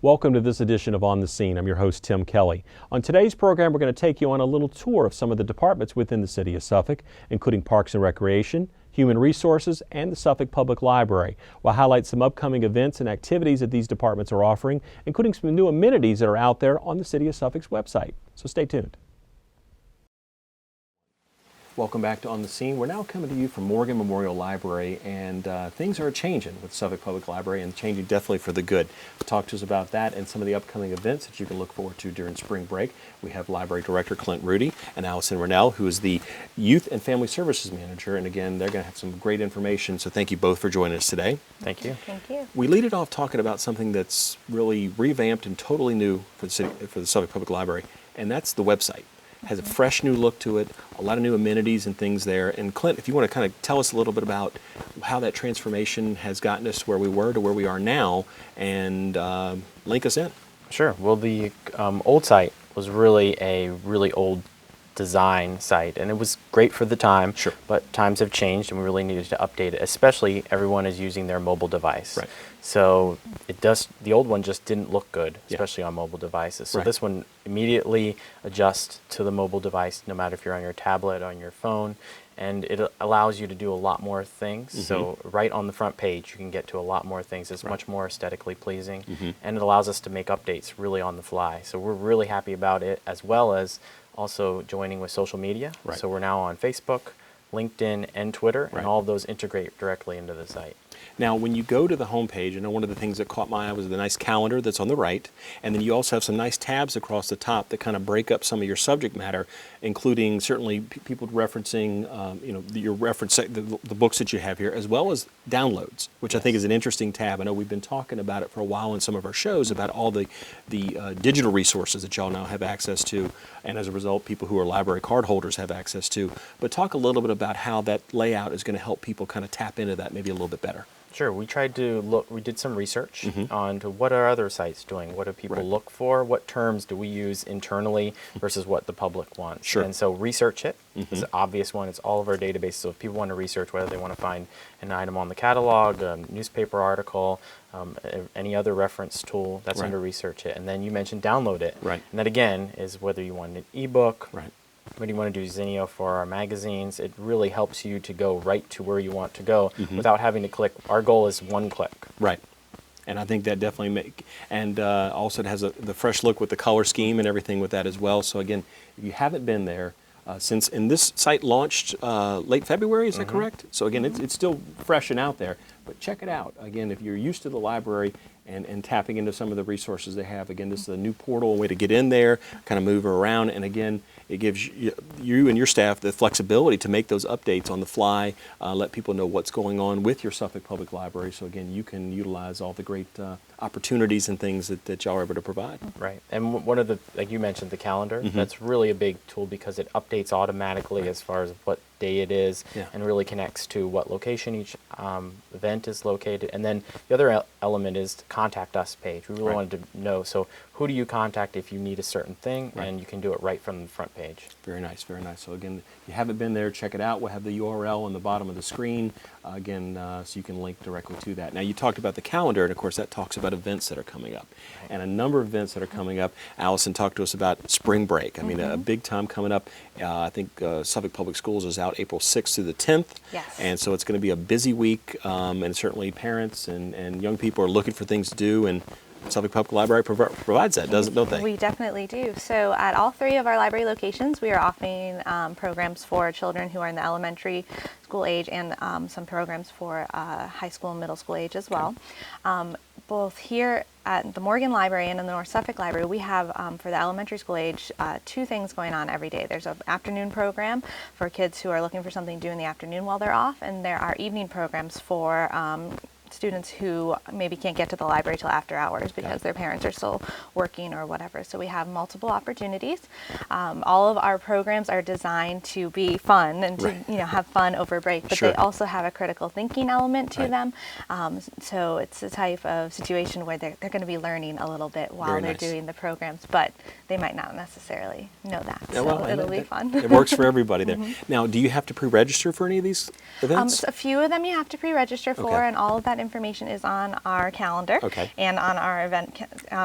Welcome to this edition of On the Scene. I'm your host, Tim Kelly. On today's program, we're going to take you on a little tour of some of the departments within the City of Suffolk, including Parks and Recreation, Human Resources, and the Suffolk Public Library. We'll highlight some upcoming events and activities that these departments are offering, including some new amenities that are out there on the City of Suffolk's website. So stay tuned. Welcome back to On the Scene. We're now coming to you from Morgan Memorial Library, and things are changing with Suffolk Public Library, and changing definitely for the good. Talk to us about that and some of the upcoming events that you can look forward to during spring break. We have Library Director Clint Rudy and Allison Rennell, who is the Youth and Family Services Manager, and again, they're going to have some great information, so thank you both for joining us today. Thank you. Thank you. We lead it off talking about something that's really revamped and totally new for the Suffolk Public Library, and that's the website. Has a fresh new look to it, a lot of new amenities and things there. And Clint, if you want to kind of tell us a little bit about how that transformation has gotten us where we were to where we are now, and link us in. Sure. Well, the old site was really a really old design site, and it was great for the time. Sure. But times have changed, and we really needed to update it. Especially everyone is using their mobile device. Right. So the old one just didn't look good, especially on mobile devices. So this one immediately adjusts to the mobile device, no matter if you're on your tablet, on your phone, and it allows you to do a lot more things. Mm-hmm. So right on the front page, you can get to a lot more things. It's much more aesthetically pleasing, and it allows us to make updates really on the fly. So we're really happy about it, as well as also joining with social media. Right. So we're now on Facebook, LinkedIn, and Twitter, and all of those integrate directly into the site. Now, when you go to the homepage, I know one of the things that caught my eye was the nice calendar that's on the right, and then you also have some nice tabs across the top that kind of break up some of your subject matter, including certainly people referencing, your reference the books that you have here, as well as downloads, which I think is an interesting tab. I know we've been talking about it for a while in some of our shows about all the digital resources that y'all now have access to, and as a result, people who are library card holders have access to. But talk a little bit about how that layout is going to help people kind of tap into that maybe a little bit better. Sure. We did some research on to what are other sites doing, what do people look for, what terms do we use internally versus what the public wants. Sure. And so research it is an obvious one. It's all of our databases. So if people want to research whether they want to find an item on the catalog, a newspaper article, any other reference tool, that's under research it. And then you mentioned download it. Right. And that again is whether you want an ebook. Right. When you want to do Zinio for our magazines, it really helps you to go right to where you want to go without having to click. Our goal is one click. Right. And I think that definitely also it has the fresh look with the color scheme and everything with that as well. So again, if you haven't been there, and this site launched late February, is that correct? So again, it's still fresh and out there, but check it out. Again, if you're used to the library and tapping into some of the resources they have, again, this is a new portal, a way to get in there, kind of move around, and again, it gives you and your staff the flexibility to make those updates on the fly, let people know what's going on with your Suffolk Public Library. So again, you can utilize all the great opportunities and things that y'all are able to provide. Right. And one of like you mentioned, the calendar, that's really a big tool because it updates automatically as far as what day it is and really connects to what location each event is located. And then the other element is the contact us page. We really wanted to know, so who do you contact if you need a certain thing, and you can do it right from the front page. Very nice, very nice. So again, if you haven't been there, check it out. We'll have the URL on the bottom of the screen, so you can link directly to that. Now, you talked about the calendar, and of course that talks about events that are coming up. And a number of events that are coming up. Allison talked to us about spring break. I mean, a big time coming up. I think Suffolk Public Schools is out April 6th through the 10th. Yes. And so it's going to be a busy week, and certainly parents and young people are looking for things to do, and Suffolk Public Library provides that, don't they? We definitely do. So at all three of our library locations, we are offering programs for children who are in the elementary school age and some programs for high school and middle school age as well. Both here at the Morgan Library and in the North Suffolk Library, we have, for the elementary school age, two things going on every day. There's an afternoon program for kids who are looking for something to do in the afternoon while they're off, and there are evening programs for students who maybe can't get to the library till after hours because their parents are still working or whatever. So we have multiple opportunities. All of our programs are designed to be fun and to have fun over break, but they also have a critical thinking element to them. So it's a type of situation where they're going to be learning a little bit while they're doing the programs, but they might not necessarily know that. Yeah, so it'll be fun. It works for everybody there. Now, do you have to pre-register for any of these events? A few of them you have to pre-register for, and all of that that information is on our calendar and on our event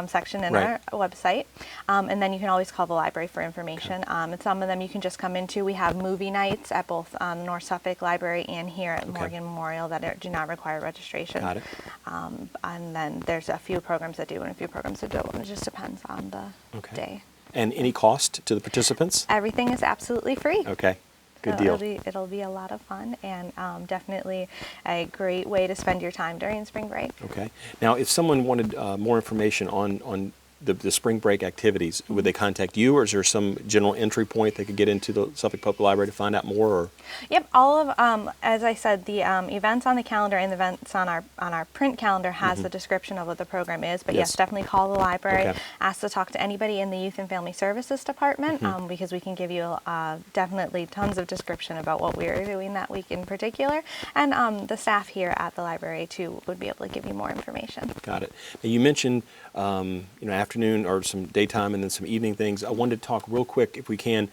section in our website. And then you can always call the library for information. And some of them you can just come into. We have movie nights at both North Suffolk Library and here at Morgan Memorial that do not require registration. Got it. And then there's a few programs that do and a few programs that don't. It just depends on the day. And any cost to the participants? Everything is absolutely free. Okay. Good So deal. it'll be a lot of fun and definitely a great way to spend your time during spring break. Okay. Now, if someone wanted more information on the spring break activities, would they contact you, or is there some general entry point they could get into the Suffolk Public Library to find out more? Or? Yep, all of as I said, the events on the calendar and the events on our print calendar has the description of what the program is. But yes, definitely call the library. Ask to talk to anybody in the Youth and Family Services Department because we can give you definitely tons of description about what we're doing that week in particular, and the staff here at the library too would be able to give you more information. Got it. Now, you mentioned afternoon or some daytime and then some evening things. I wanted to talk real quick, if we can,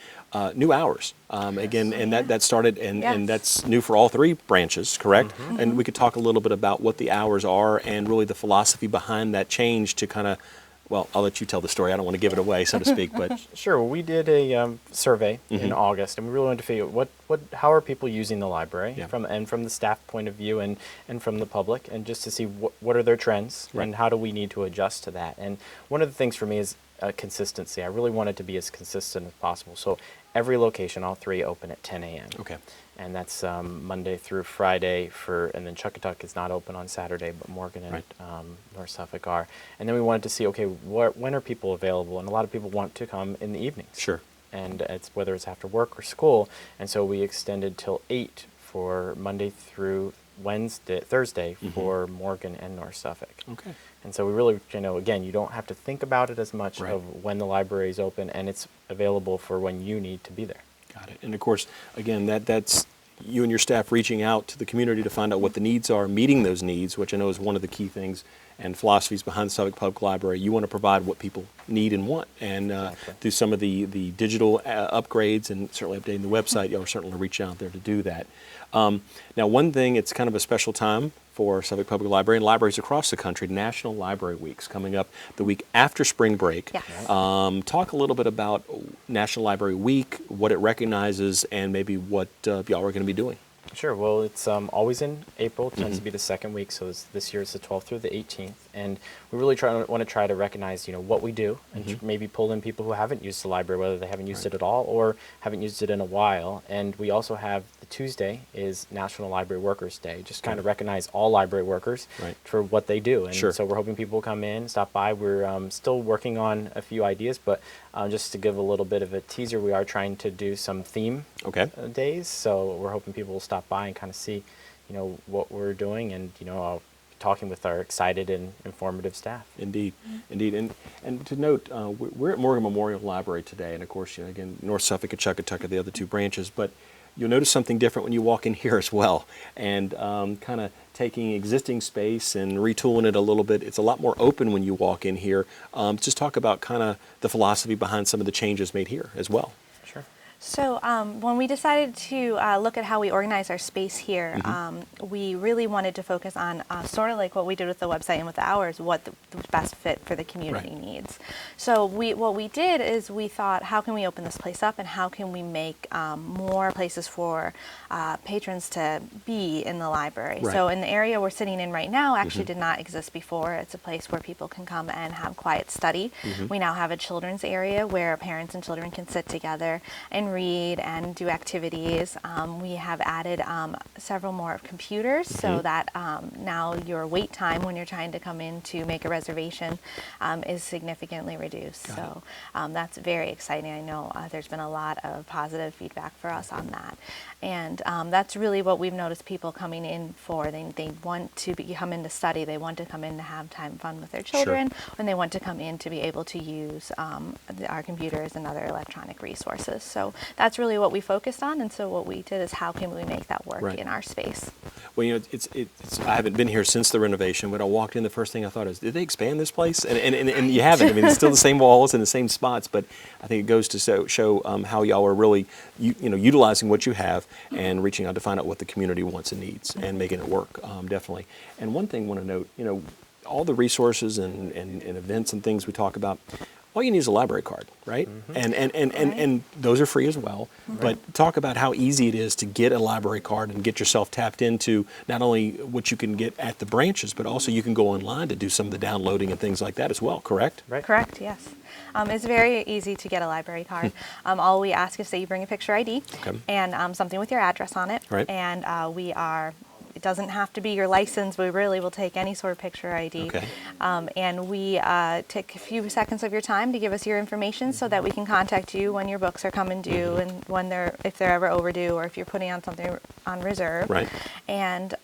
new hours. Again, and that started, and that's new for all three branches, correct? And we could talk a little bit about what the hours are and really the philosophy behind that change to kind of, well, I'll let you tell the story. I don't want to give it away, so to speak, but. Sure. Well, we did a survey in August, and we really wanted to figure out how are people using the library from the staff point of view and from the public, and just to see what are their trends and how do we need to adjust to that. And one of the things for me is consistency. I really wanted to be as consistent as possible. So every location, all three, open at 10 a.m. Okay. And that's Monday through Friday and then Chuckatuck is not open on Saturday, but Morgan and North Suffolk are. And then we wanted to see, okay, when are people available? And a lot of people want to come in the evenings. Sure. And it's whether it's after work or school. And so we extended till 8 for Monday through Thursday for Morgan and North Suffolk. Okay. And so we really, again, you don't have to think about it as much of when the library is open, and it's available for when you need to be there. Got it. And of course, again, that's you and your staff reaching out to the community to find out what the needs are, meeting those needs, which I know is one of the key things and philosophies behind the Suffolk Public Library. You want to provide what people need and want, and through some of the digital upgrades and certainly updating the website, you'll certainly reach out there to do that. Now, one thing, it's kind of a special time for Suffolk Public Library and libraries across the country. National Library Week's coming up the week after spring break. Yes. Talk a little bit about National Library Week, what it recognizes, and maybe what y'all are going to be doing. Sure. Well, it's always in April. It tends to be the second week, so this year it's the 12th through the 18th. And we really want to try to recognize, what we do, and maybe pull in people who haven't used the library, whether they haven't used it at all or haven't used it in a while. And we also have the Tuesday is National Library Workers Day, just kind of recognize all library workers for what they do. And so we're hoping people will come in, stop by. We're still working on a few ideas, but just to give a little bit of a teaser, we are trying to do some theme days. So we're hoping people will stop by and kind of see, what we're doing, and talking with our excited and informative staff. Indeed, indeed, and to note, we're at Morgan Memorial Library today, and of course, again, North Suffolk and Chuckatuck are the other two branches, but you'll notice something different when you walk in here as well, and kind of taking existing space and retooling it a little bit. It's a lot more open when you walk in here. Just talk about kind of the philosophy behind some of the changes made here as well. Sure. So when we decided to look at how we organize our space here, we really wanted to focus on sort of like what we did with the website and with the hours, what the best fit for the community needs. So what we did is we thought, how can we open this place up, and how can we make more places for patrons to be in the library? So in the area we're sitting in right now actually did not exist before. It's a place where people can come and have quiet study. We now have a children's area where parents and children can sit together and read and do activities. We have added several more computers so that now your wait time when you're trying to come in to make a reservation is significantly reduced. So that's very exciting. I know there's been a lot of positive feedback for us on that. And that's really what we've noticed people coming in for. They want to come in to study. They want to come in to have fun with their children, and they want to come in to be able to use our computers and other electronic resources. So that's really what we focused on, and so what we did is how can we make that work Right. in our space. Well, you know, I haven't been here since the renovation. When I walked in, the first thing I thought is, did they expand this place? And you haven't. I mean, it's still the same walls and the same spots, but I think it goes to show how y'all are really, utilizing what you have and reaching out to find out what the community wants and needs and making it work, definitely. And one thing I want to note, all the resources and events and things we talk about, all you need is a library card, right? And those are free as well. But talk about how easy it is to get a library card and get yourself tapped into not only what you can get at the branches, but also you can go online to do some of the downloading and things like that as well, correct? Right. Correct, yes. It's very easy to get a library card. All we ask is that you bring a picture ID and something with your address on it. Right. And it doesn't have to be your license. We really will take any sort of picture ID. Okay. And we take a few seconds of your time to give us your information so that we can contact you when your books are coming due and if they're ever overdue or if you're putting on something on reserve. Right. And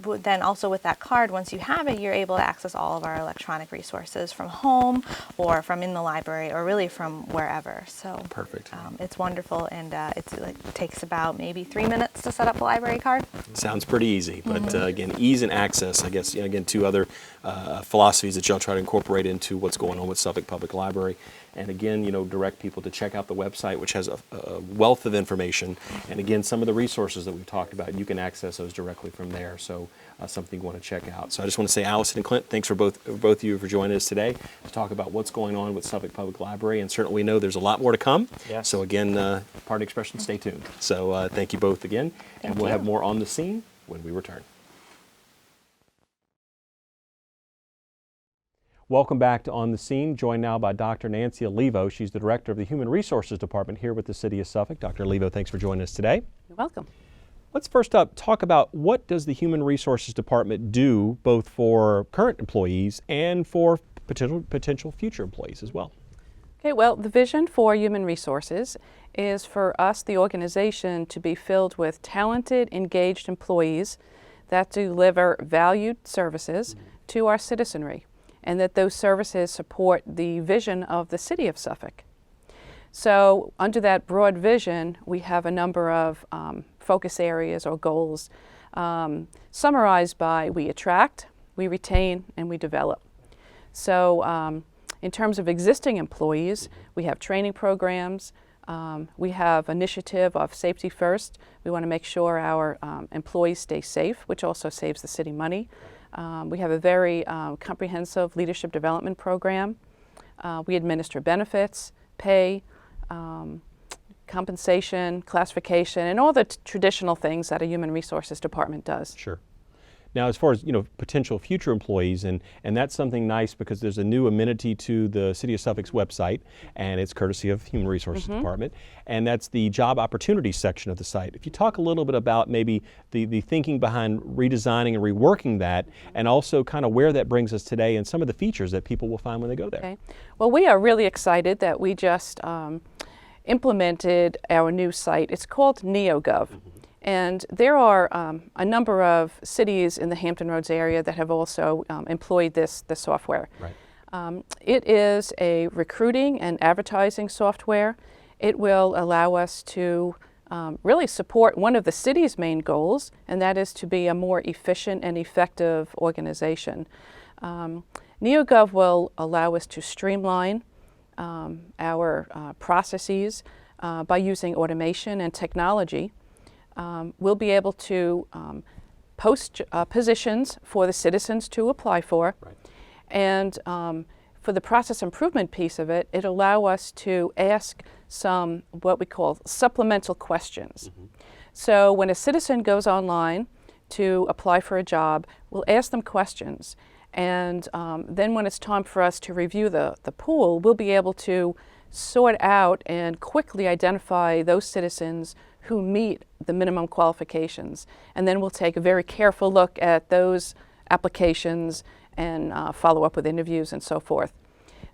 then also with that card, once you have it, you're able to access all of our electronic resources from home or from in the library or really from wherever. So Perfect. It's wonderful, and it takes about maybe 3 minutes to set up a library card. Sounds pretty easy, but again, ease and access, I guess, again, two other philosophies that y'all try to incorporate into what's going on with Suffolk Public Library. And again, direct people to check out the website, which has a wealth of information. And again, some of the resources that we've talked about, you can access those directly from there. So something you want to check out. So I just want to say, Allison and Clint, thanks for both of you for joining us today to talk about what's going on with Suffolk Public Library. And certainly we know there's a lot more to come. Yes. So again, pardon the expression, stay tuned. So thank you both again. And we'll have more on the scene when we return. Welcome back to On the Scene, joined now by Dr. Nancy Olivo. She's the Director of the Human Resources Department here with the City of Suffolk. Dr. Olivo, thanks for joining us today. You're welcome. Let's first up talk about what does the Human Resources Department do both for current employees and for potential future employees as well. Okay, well, the vision for Human Resources is for us, the organization, to be filled with talented, engaged employees that deliver valued services to our citizenry, and that those services support the vision of the City of Suffolk. So under that broad vision, we have a number of focus areas or goals summarized by we attract, we retain, and we develop. So in terms of existing employees, we have training programs, we have initiative of safety first. We want to make sure our employees stay safe, which also saves the city money. We have a very comprehensive leadership development program. We administer benefits, pay, compensation, classification, and all the traditional things that a Human Resources Department does. Sure. Now, as far as potential future employees, and that's something nice because there's a new amenity to the City of Suffolk's website, and it's courtesy of Human Resources Department, and that's the job opportunities section of the site. If you talk a little bit about maybe the thinking behind redesigning and reworking that, and also kind of where that brings us today and some of the features that people will find when they go there. Okay. Well, we are really excited that we just implemented our new site. It's called NeoGov. And there are a number of cities in the Hampton Roads area that have also employed this software. Right. It is a recruiting and advertising software. It will allow us to really support one of the city's main goals, and that is to be a more efficient and effective organization. NeoGov will allow us to streamline our processes by using automation and technology. We'll be able to post positions for the citizens to apply for. Right. And for the process improvement piece of it, it'll allow us to ask some what we call supplemental questions. So when a citizen goes online to apply for a job, we'll ask them questions. And then when it's time for us to review the pool, we'll be able to sort out and quickly identify those citizens who meet the minimum qualifications. And then we'll take a very careful look at those applications and follow up with interviews and so forth.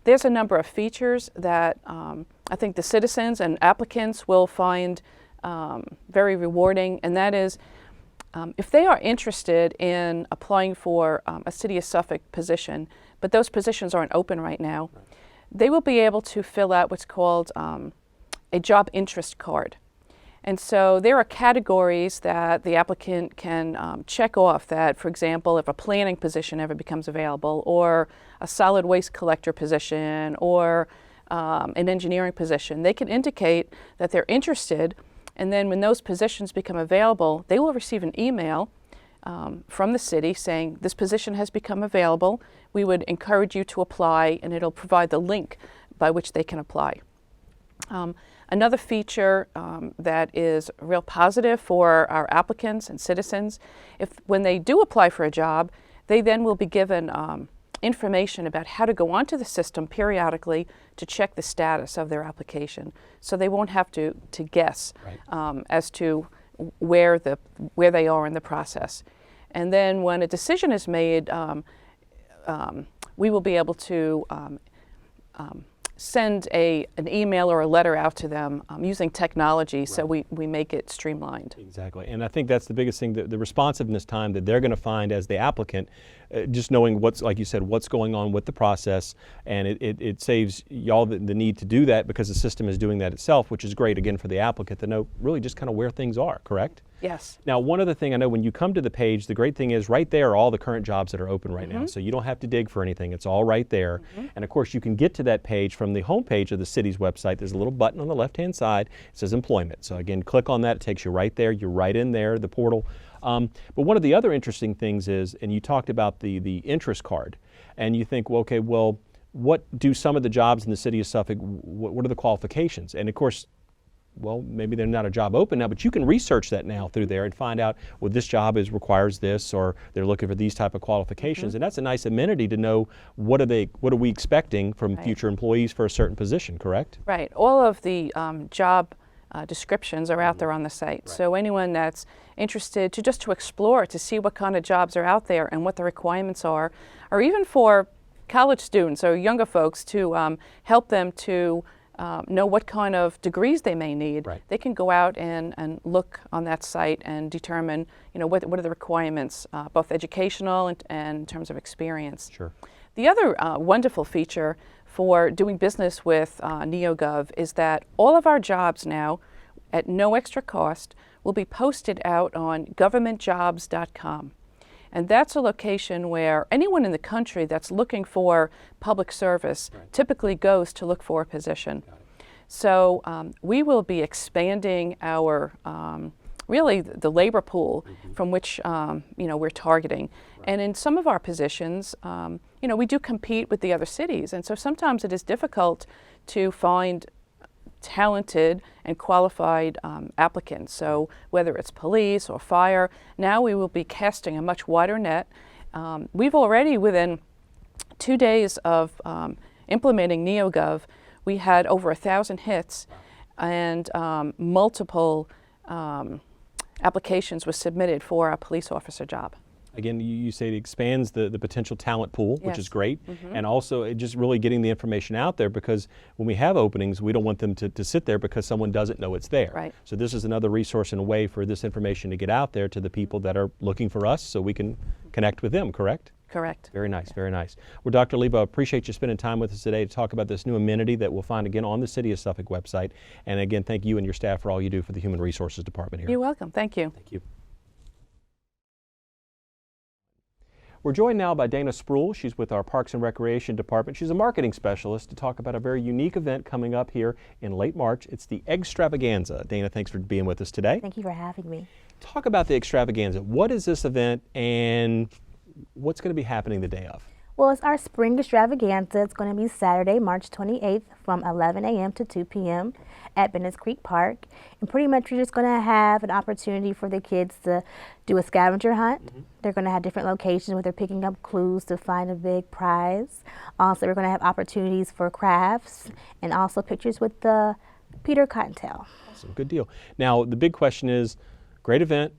There's a number of features that I think the citizens and applicants will find very rewarding, and that is if they are interested in applying for a City of Suffolk position, but those positions aren't open right now, they will be able to fill out what's called a job interest card. And so there are categories that the applicant can check off that, for example, if a planning position ever becomes available, or a solid waste collector position, or an engineering position, they can indicate that they're interested, and then when those positions become available, they will receive an email from the city saying this position has become available. We would encourage you to apply, and it'll provide the link by which they can apply. Another feature that is real positive for our applicants and citizens, when they do apply for a job, they then will be given information about how to go onto the system periodically to check the status of their application. So they won't have to guess as to where they are in the process. And then when a decision is made, we will be able to send an email or a letter out to them using technology, so we make it streamlined. Exactly, and I think that's the biggest thing, the responsiveness time that they're going to find as the applicant, just knowing what's, like you said, what's going on with the process, and it saves y'all the need to do that because the system is doing that itself, which is great, again, for the applicant to know really just kind of where things are, correct? Yes. Now, one other thing I know, when you come to the page, the great thing is right there are all the current jobs that are open right now. So you don't have to dig for anything. It's all right there. And of course, you can get to that page from the home page of the city's website. There's a little button on the left-hand side. It says employment. So again, click on that. It takes you right there. You're right in there, the portal. But one of the other interesting things is, and you talked about the interest card, and you think, well, okay, well, what do some of the jobs in the city of Suffolk, what are the qualifications? And of course, well, maybe they're not a job open now, but you can research that now through there and find out, well, this job requires this, or they're looking for these type of qualifications. And that's a nice amenity to know what are we expecting from future employees for a certain position, correct? Right. All of the job descriptions are out there on the site. So anyone that's interested to explore, to see what kind of jobs are out there and what the requirements are, or even for college students or younger folks to help them to know what kind of degrees they may need. They can go out and look on that site and determine, what are the requirements, both educational and in terms of experience. Sure. The other wonderful feature for doing business with NeoGov is that all of our jobs now, at no extra cost, will be posted out on governmentjobs.com. And that's a location where anyone in the country that's looking for public service typically goes to look for a position. So we will be expanding our, really the labor pool from which we're targeting. And in some of our positions, we do compete with the other cities. And so sometimes it is difficult to find talented and qualified applicants. So whether it's police or fire, now we will be casting a much wider net. We've already, within 2 days of implementing NeoGov, we had over 1,000 hits, and multiple applications were submitted for our police officer job. Again, you say it expands the potential talent pool, which is great, and also it just really getting the information out there, because when we have openings, we don't want them to sit there because someone doesn't know it's there. So this is another resource and a way for this information to get out there to the people that are looking for us, so we can connect with them, correct? Correct. Very nice, very nice. Well, Dr. Lebo, I appreciate you spending time with us today to talk about this new amenity that we'll find again on the City of Suffolk website. And again, thank you and your staff for all you do for the Human Resources Department here. You're welcome. Thank you. Thank you. We're joined now by Dana Spruill. She's with our Parks and Recreation Department. She's a marketing specialist to talk about a very unique event coming up here in late March. It's the Eggstravaganza. Dana, thanks for being with us today. Thank you for having me. Talk about the Eggstravaganza. What is this event and what's going to be happening the day of? Well, it's our spring extravaganza. It's going to be Saturday, March 28th from 11 a.m. to 2 p.m. at Bennett Creek Park. And pretty much you're just going to have an opportunity for the kids to do a scavenger hunt. They're going to have different locations where they're picking up clues to find a big prize. Also, we're going to have opportunities for crafts and also pictures with the Peter Cottontail. Awesome, good deal. Now, the big question is, great event.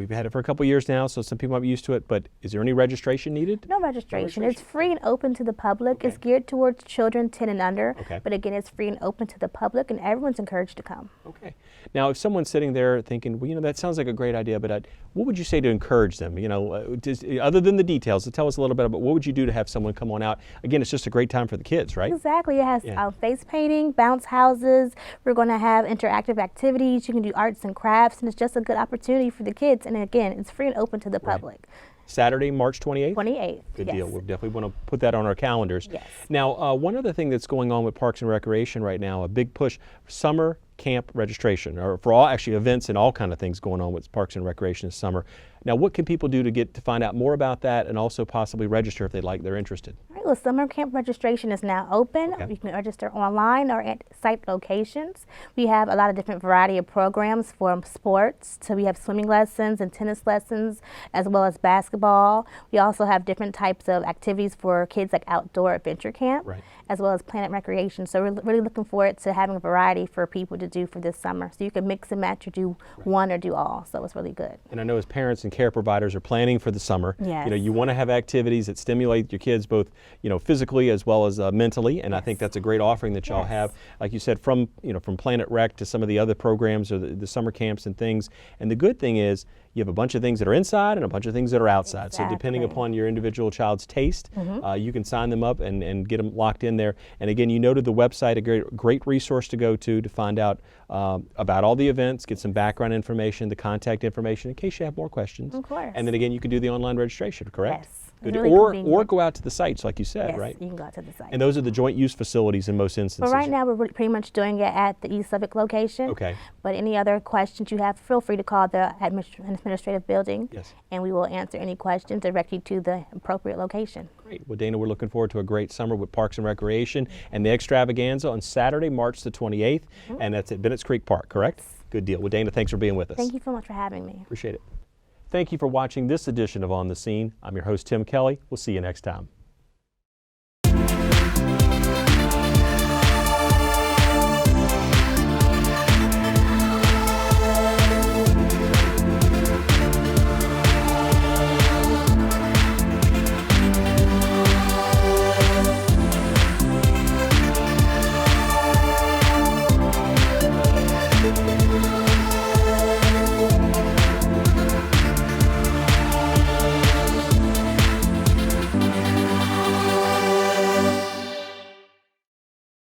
We've had it for a couple years now, so some people might be used to it, but is there any registration needed? No registration. It's free and open to the public. It's geared towards children 10 and under. Okay. But again, it's free and open to the public, and everyone's encouraged to come. Okay. Now, if someone's sitting there thinking, well, that sounds like a great idea, but what would you say to encourage them? Other than the details, to tell us a little bit about what would you do to have someone come on out? Again, it's just a great time for the kids, right? Exactly. It has face painting, bounce houses. We're going to have interactive activities. You can do arts and crafts, and it's just a good opportunity for the kids. And again, it's free and open to the public. Saturday, March 28th? 28th. Good yes. deal. We definitely want to put that on our calendars. Yes. Now, one other thing that's going on with Parks and Recreation right now, a big push, summer camp registration, or for all actually events and all kind of things going on with Parks and Recreation this summer. Now, what can people do to find out more about that and also possibly register if they're interested? All right, well, summer camp registration is now open. Okay. You can register online or at site locations. We have a lot of different variety of programs for sports. So we have swimming lessons and tennis lessons, as well as basketball. We also have different types of activities for kids, like outdoor adventure camp, as well as Planet Recreation. So we're really looking forward to having a variety for people to do for this summer. So you can mix and match or do one or do all. So it's really good. And I know as parents and care providers are planning for the summer, yes. You want to have activities that stimulate your kids both, physically as well as mentally. And yes. I think that's a great offering that y'all have. Like you said, from Planet Rec to some of the other programs or the summer camps and things. And the good thing is you have a bunch of things that are inside and a bunch of things that are outside. Exactly. So depending upon your individual child's taste, you can sign them up and get them locked in there. And again, you noted the website, a great resource to go to find out about all the events, get some background information, the contact information in case you have more questions. Of course. And then again, you can do the online registration, correct? Yes. Good. Really or convenient. go out to the sites, like you said, yes, right? you can go out to the site. And those are the joint use facilities in most instances. But right now, we're pretty much doing it at the East Suffolk location. Okay. But any other questions you have, feel free to call the administrative building. Yes. And we will answer any questions, direct you to the appropriate location. Great. Well, Dana, we're looking forward to a great summer with Parks and Recreation and the Eggstravaganza on Saturday, March the 28th. And that's at Bennett's Creek Park, correct? Yes. Good deal. Well, Dana, thanks for being with us. Thank you so much for having me. Appreciate it. Thank you for watching this edition of On the Scene. I'm your host, Tim Kelly. We'll see you next time.